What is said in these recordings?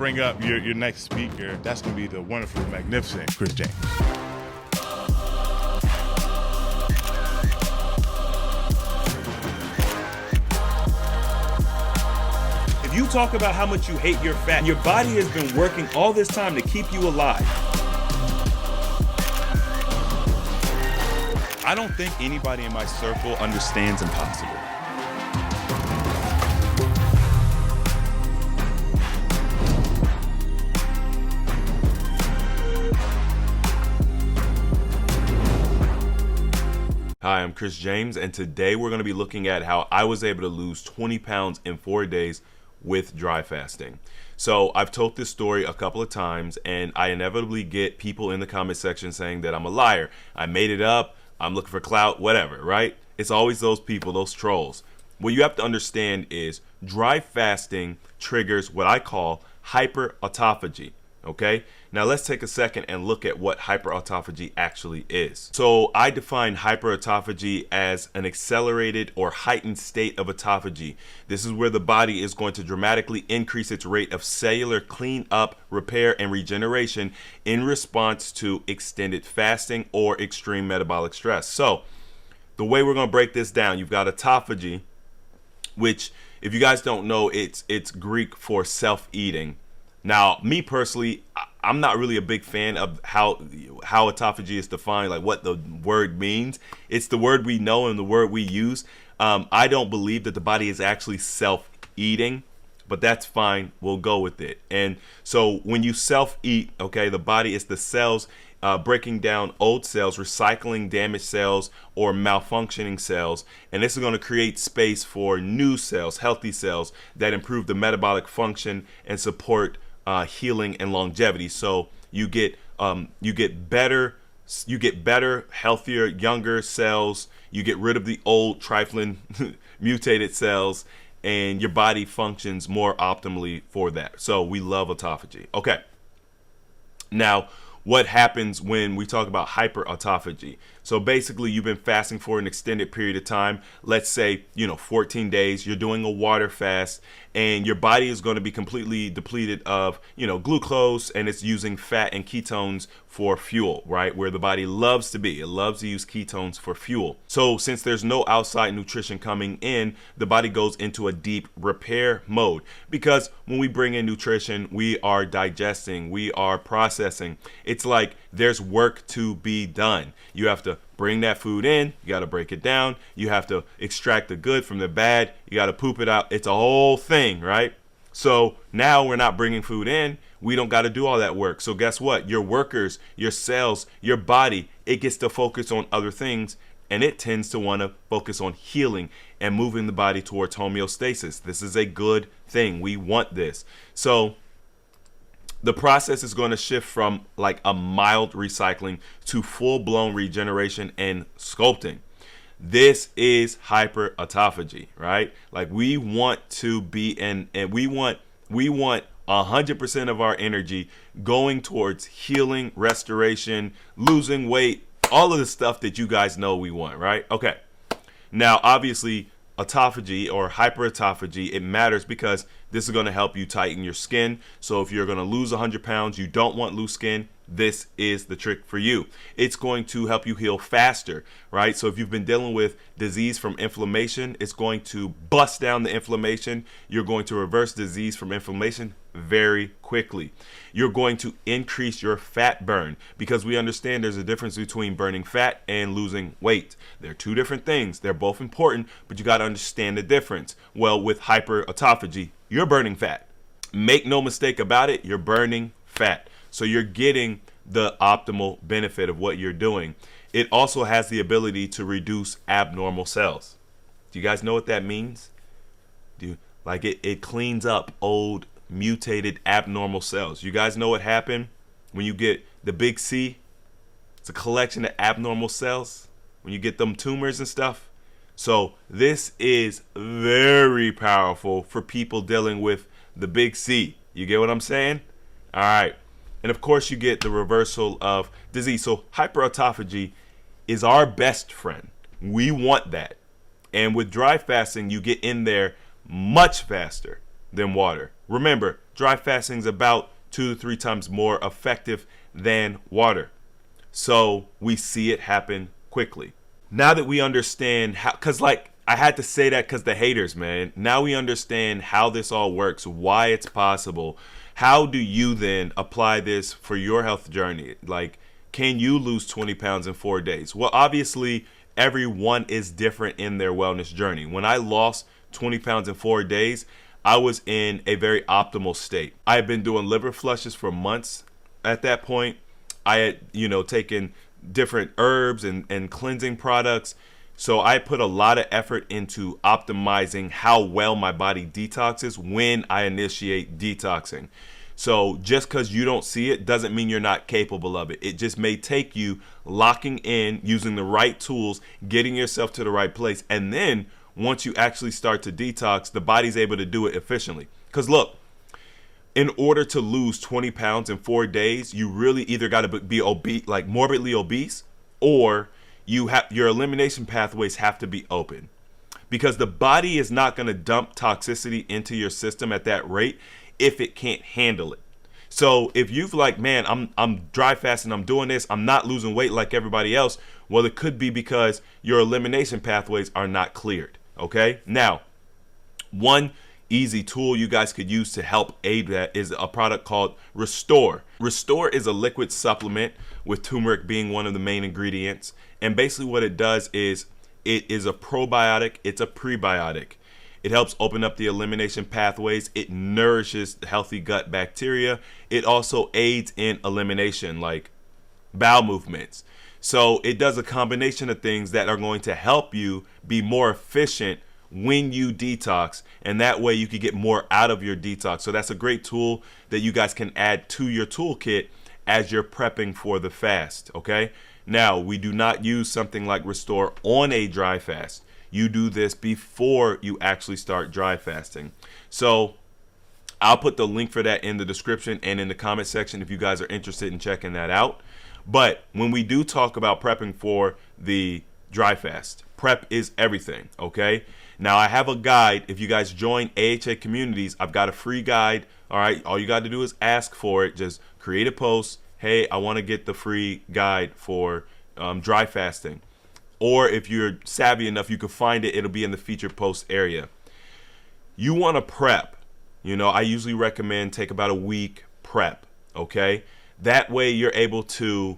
bring up your next speaker. That's going to be the wonderful, magnificent Chris James. If you talk about how much you hate your fat, your body has been working all this time to keep you alive. I don't think anybody in my circle understands impossible. Hi, I'm Chris James, and today we're going to be looking at how I was able to lose 20 pounds in 4 days with dry fasting. So I've told this story a couple of times, and I inevitably get people in the comment section saying that I'm a liar. I made it up. I'm looking for clout, whatever, right? It's always those people, those trolls. What you have to understand is dry fasting triggers what I call hyper autophagy. Okay, now let's take a second and look at what hyper autophagy actually is. So I define hyper autophagy as an accelerated or heightened state of autophagy. This is where the body is going to dramatically increase its rate of cellular cleanup, repair, and regeneration in response to extended fasting or extreme metabolic stress. So the way we're going to break this down, you've got autophagy, which, if you guys don't know, it's Greek for self-eating. Now, me personally, I'm not really a big fan of how autophagy is defined, like what the word means. It's the word we know and the word we use. I don't believe that the body is actually self-eating, but that's fine. We'll go with it. And so when you self-eat, okay, the body is the cells breaking down old cells, recycling damaged cells or malfunctioning cells, and this is going to create space for new cells, healthy cells that improve the metabolic function and support healing and longevity. So you get better, healthier, younger cells. You get rid of the old, trifling, mutated cells, and your body functions more optimally for that. So we love autophagy. Okay. Now, what happens when we talk about hyper autophagy? So basically, you've been fasting for an extended period of time. Let's say, 14 days. You're doing a water fast, and your body is going to be completely depleted of, glucose, and it's using fat and ketones for fuel, right? Where the body loves to be. It loves to use ketones for fuel. So since there's no outside nutrition coming in, the body goes into a deep repair mode, because when we bring in nutrition, we are digesting, we are processing. It's like there's work to be done. You have to bring that food in, you got to break it down, you have to extract the good from the bad, you got to poop it out. It's a whole thing, right? So now we're not bringing food in, we don't got to do all that work. So guess what? Your workers, your cells, your body, it gets to focus on other things, and it tends to want to focus on healing and moving the body towards homeostasis. This is a good thing. We want this. So the process is going to shift from like a mild recycling to full-blown regeneration and sculpting. This is hyper autophagy, right? Like we want to be and we want 100% of our energy going towards healing, restoration, losing weight, all of the stuff that you guys know we want, right? Okay. Now, obviously, autophagy or hyperautophagy, it matters because this is going to help you tighten your skin. So if you're going to lose 100 pounds, you don't want loose skin, this is the trick for you. It's going to help you heal faster, right? So if you've been dealing with disease from inflammation, it's going to bust down the inflammation. You're going to reverse disease from inflammation very quickly. You're going to increase your fat burn, because we understand there's a difference between burning fat and losing weight. They're two different things. They're both important, but you got to understand the difference. Well, with hyperautophagy, you're burning fat. Make no mistake about it, you're burning fat. So you're getting the optimal benefit of what you're doing. It also has the ability to reduce abnormal cells. Do you guys know what that means? It cleans up old, mutated, abnormal cells. You guys know what happened when you get the big C? It's a collection of abnormal cells when you get them tumors and stuff. So this is very powerful for people dealing with the big C. You get what I'm saying? All right. And of course, you get the reversal of disease. So hyperautophagy is our best friend. We want that. And with dry fasting, you get in there much faster than water. Remember, dry fasting is about 2 to 3 times more effective than water. So we see it happen quickly. Now that we understand how, because like I had to say that because the haters, man. Now we understand how this all works, why it's possible. How do you then apply this for your health journey? Like, can you lose 20 pounds in 4 days? Well, obviously, everyone is different in their wellness journey. When I lost 20 pounds in 4 days, I was in a very optimal state. I had been doing liver flushes for months at that point. I had, taken different herbs and cleansing products. So I put a lot of effort into optimizing how well my body detoxes when I initiate detoxing. So just because you don't see it doesn't mean you're not capable of it. It just may take you locking in, using the right tools, getting yourself to the right place. And then once you actually start to detox, the body's able to do it efficiently. Because look, in order to lose 20 pounds in 4 days, you really either got to be obese, like morbidly obese, or your elimination pathways have to be open, because the body is not going to dump toxicity into your system at that rate if it can't handle it. So if you've like, man, I'm dry fasting, I'm doing this, I'm not losing weight like everybody else, well, it could be because your elimination pathways are not cleared. Okay. Now, one easy tool you guys could use to help aid that is a product called Restore. Restore is a liquid supplement with turmeric being one of the main ingredients. And basically what it does is it is a probiotic, it's a prebiotic. It helps open up the elimination pathways. It nourishes the healthy gut bacteria. It also aids in elimination, like bowel movements. So it does a combination of things that are going to help you be more efficient when you detox, and that way you can get more out of your detox. So that's a great tool that you guys can add to your toolkit as you're prepping for the fast. Okay, now we do not use something like Restore on a dry fast. You do this before you actually start dry fasting. So I'll put the link for that in the description and in the comment section if you guys are interested in checking that out. But when we do talk about prepping for the dry fast, prep is everything. Okay, now I have a guide. If you guys join AHA communities, I've got a free guide. All right, all you got to do is ask for it. Just create a post. Hey, I want to get the free guide for dry fasting. Or if you're savvy enough, you can find it. It'll be in the featured post area. You want to prep. I usually recommend take about a week prep. Okay, that way you're able to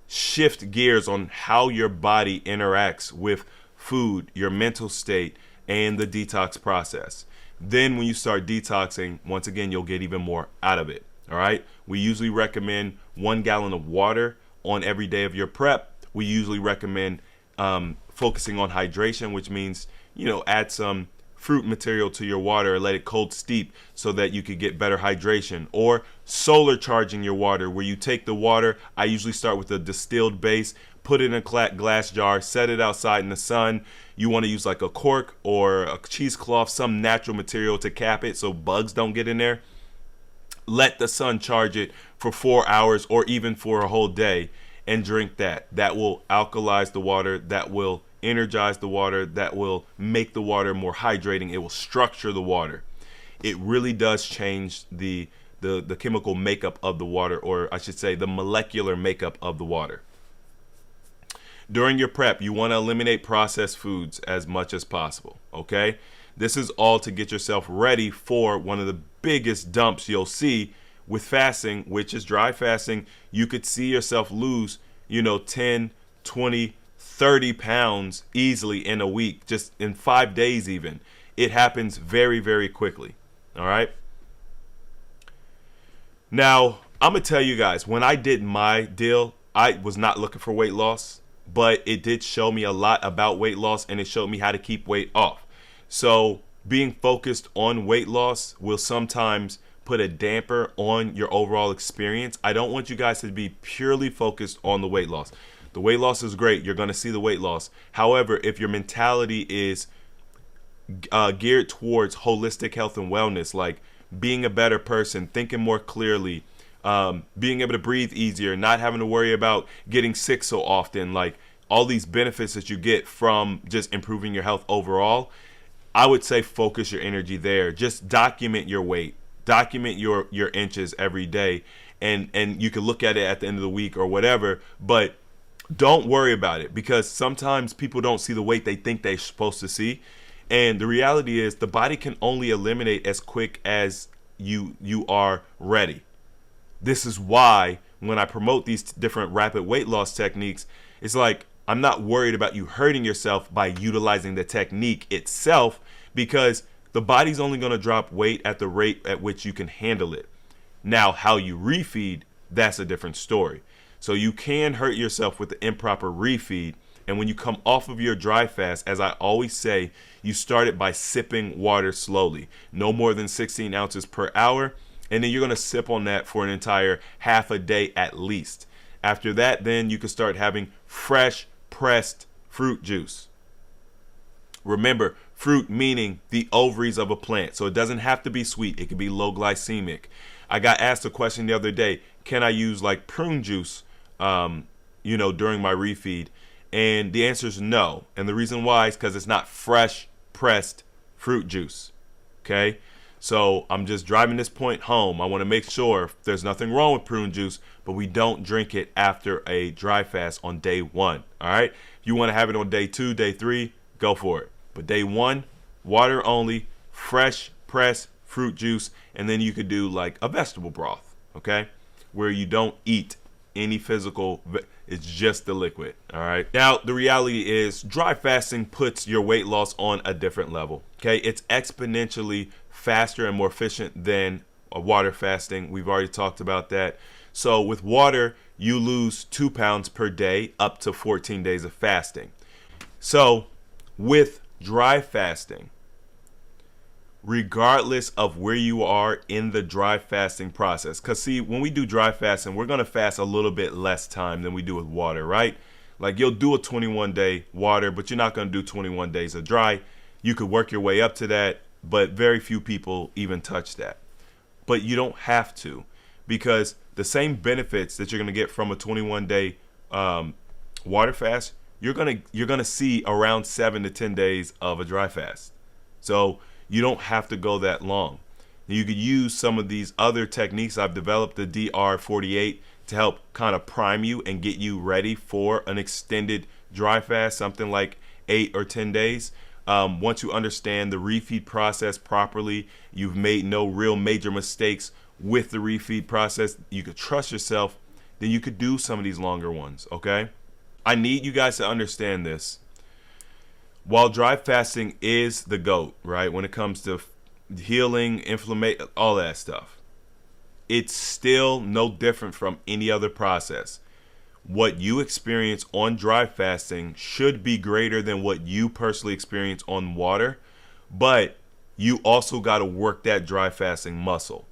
shift gears on how your body interacts with food, your mental state, and the detox process. Then when you start detoxing, once again, you'll get even more out of it. All right. We usually recommend 1 gallon of water on every day of your prep. We usually recommend focusing on hydration, which means, add some fruit material to your water, let it cold steep so that you could get better hydration. Or solar charging your water, where you take the water. I usually start with a distilled base, put it in a glass jar, set it outside in the sun. You want to use like a cork or a cheesecloth, some natural material to cap it so bugs don't get in there. Let the sun charge it for 4 hours or even for a whole day, and drink that. That will alkalize the water. That will energize the water. That will make the water more hydrating. It will structure the water. It really does change the chemical makeup of the water, or I should say the molecular makeup of the water. During your prep, you want to eliminate processed foods as much as possible. Okay? This is all to get yourself ready for one of the biggest dumps you'll see with fasting, which is dry fasting. You could see yourself lose, 10, 20, 30 pounds easily in a week, just in 5 days even. It happens very, very quickly. All right. Now, I'm going to tell you guys, when I did my deal, I was not looking for weight loss, but it did show me a lot about weight loss, and it showed me how to keep weight off. So being focused on weight loss will sometimes put a damper on your overall experience. I don't want you guys to be purely focused on the weight loss. The weight loss is great. You're going to see the weight loss. However, if your mentality is geared towards holistic health and wellness, like being a better person, thinking more clearly, being able to breathe easier, not having to worry about getting sick so often, like all these benefits that you get from just improving your health overall, I would say focus your energy there. Just document your weight. document your inches every day, and you can look at it at the end of the week or whatever, but don't worry about it, because sometimes people don't see the weight they think they're supposed to see. And the reality is the body can only eliminate as quick as you are ready. This is why when I promote these different rapid weight loss techniques, it's like I'm not worried about you hurting yourself by utilizing the technique itself, because the body's only going to drop weight at the rate at which you can handle it. Now, how you refeed, that's a different story. So you can hurt yourself with the improper refeed. And when you come off of your dry fast, as I always say, you start it by sipping water slowly, no more than 16 ounces per hour. And then you're going to sip on that for an entire half a day at least. After that, then you can start having fresh pressed fruit juice. Remember, fruit meaning the ovaries of a plant. So it doesn't have to be sweet. It can be low glycemic. I got asked a question the other day, can I use like prune juice, during my refeed? And the answer is no. And the reason why is because it's not fresh pressed fruit juice. Okay. So I'm just driving this point home. I want to make sure there's nothing wrong with prune juice, but we don't drink it after a dry fast on day 1. All right. If you want to have it on day 2, day 3, go for it. But day 1, water only, fresh pressed fruit juice. And then you could do like a vegetable broth. Okay. Where you don't eat any physical, it's just the liquid. All right. Now, the reality is dry fasting puts your weight loss on a different level. Okay. It's exponentially faster and more efficient than water fasting. We've already talked about that. So with water, you lose 2 pounds per day up to 14 days of fasting. So with dry fasting, regardless of where you are in the dry fasting process, because see, when we do dry fasting, we're going to fast a little bit less time than we do with water, right? Like you'll do a 21-day water, but you're not going to do 21 days of dry. You could work your way up to that, but very few people even touch that. But you don't have to, because the same benefits that you're going to get from a 21-day water fast, you're gonna see around 7 to 10 days of a dry fast. So you don't have to go that long. You could use some of these other techniques I've developed, the DR48, to help kind of prime you and get you ready for an extended dry fast, something like 8 or 10 days. Once you understand the refeed process properly, you've made no real major mistakes with the refeed process, you could trust yourself, then you could do some of these longer ones, okay? I need you guys to understand this. While dry fasting is the GOAT, right, when it comes to healing, inflammation, all that stuff, it's still no different from any other process. What you experience on dry fasting should be greater than what you personally experience on water, but you also got to work that dry fasting muscle.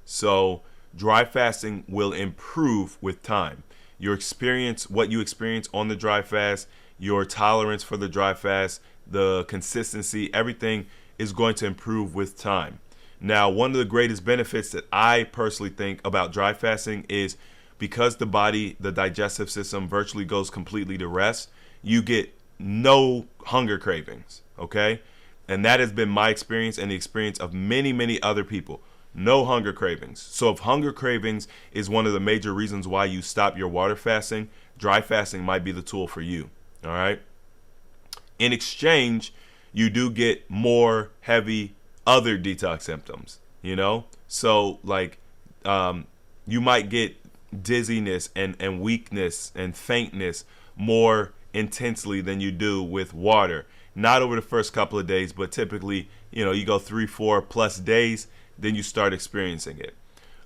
So dry fasting will improve with time. Your experience, what you experience on the dry fast, your tolerance for the dry fast, the consistency, everything is going to improve with time. Now, one of the greatest benefits that I personally think about dry fasting is because the body, the digestive system virtually goes completely to rest, you get no hunger cravings, okay? And that has been my experience and the experience of many, many other people. No hunger cravings. So if hunger cravings is one of the major reasons why you stop your water fasting, dry fasting might be the tool for you, all right? In exchange, you do get more heavy other detox symptoms, you know? So like you might get dizziness and weakness and faintness more intensely than you do with water. Not over the first couple of days, but typically, you go 3-4 plus days, then you start experiencing it.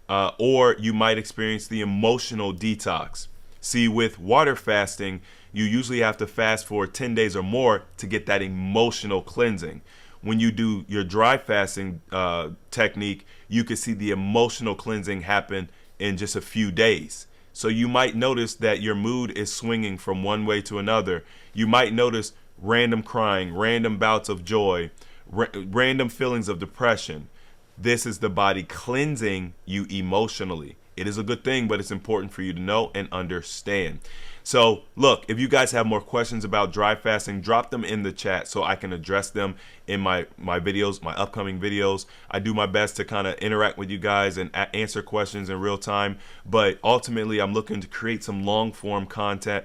Or you might experience the emotional detox. See, with water fasting, you usually have to fast for 10 days or more to get that emotional cleansing. When you do your dry fasting technique, you can see the emotional cleansing happen in just a few days. So you might notice that your mood is swinging from one way to another. You might notice random crying, random bouts of joy, random feelings of depression. This is the body cleansing you emotionally. It is a good thing, but it's important for you to know and understand. So look, if you guys have more questions about dry fasting, drop them in the chat so I can address them in my videos, my upcoming videos. I do my best to kind of interact with you guys and answer questions in real time, but ultimately I'm looking to create some long form content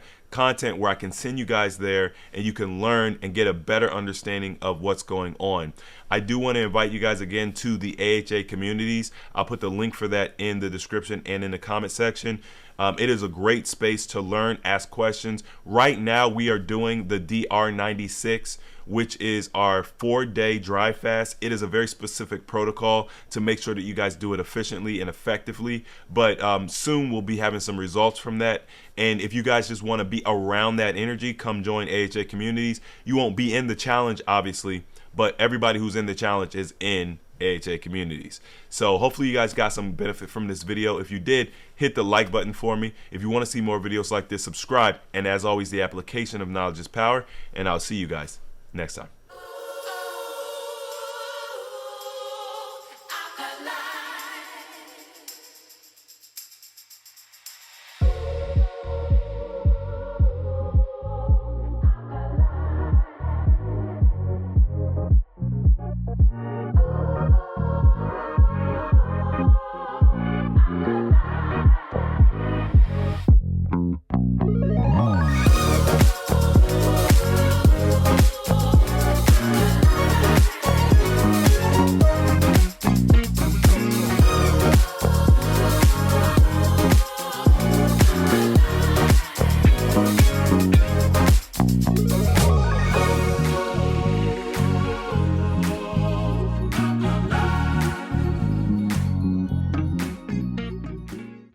where I can send you guys there and you can learn and get a better understanding of what's going on. I do want to invite you guys again to the AHA communities. I'll put the link for that in the description and in the comment section. It is a great space to learn, ask questions. Right now we are doing the DR96, which is our 4-day dry fast. It is a very specific protocol to make sure that you guys do it efficiently and effectively, but soon we'll be having some results from that. And if you guys just want to be around that energy, come join AHA communities. You won't be in the challenge, obviously, but everybody who's in the challenge is in AHA communities. So hopefully you guys got some benefit from this video. If you did, hit the like button for me. If you want to see more videos like this, subscribe. And as always, the application of knowledge is power. And I'll see you guys next time.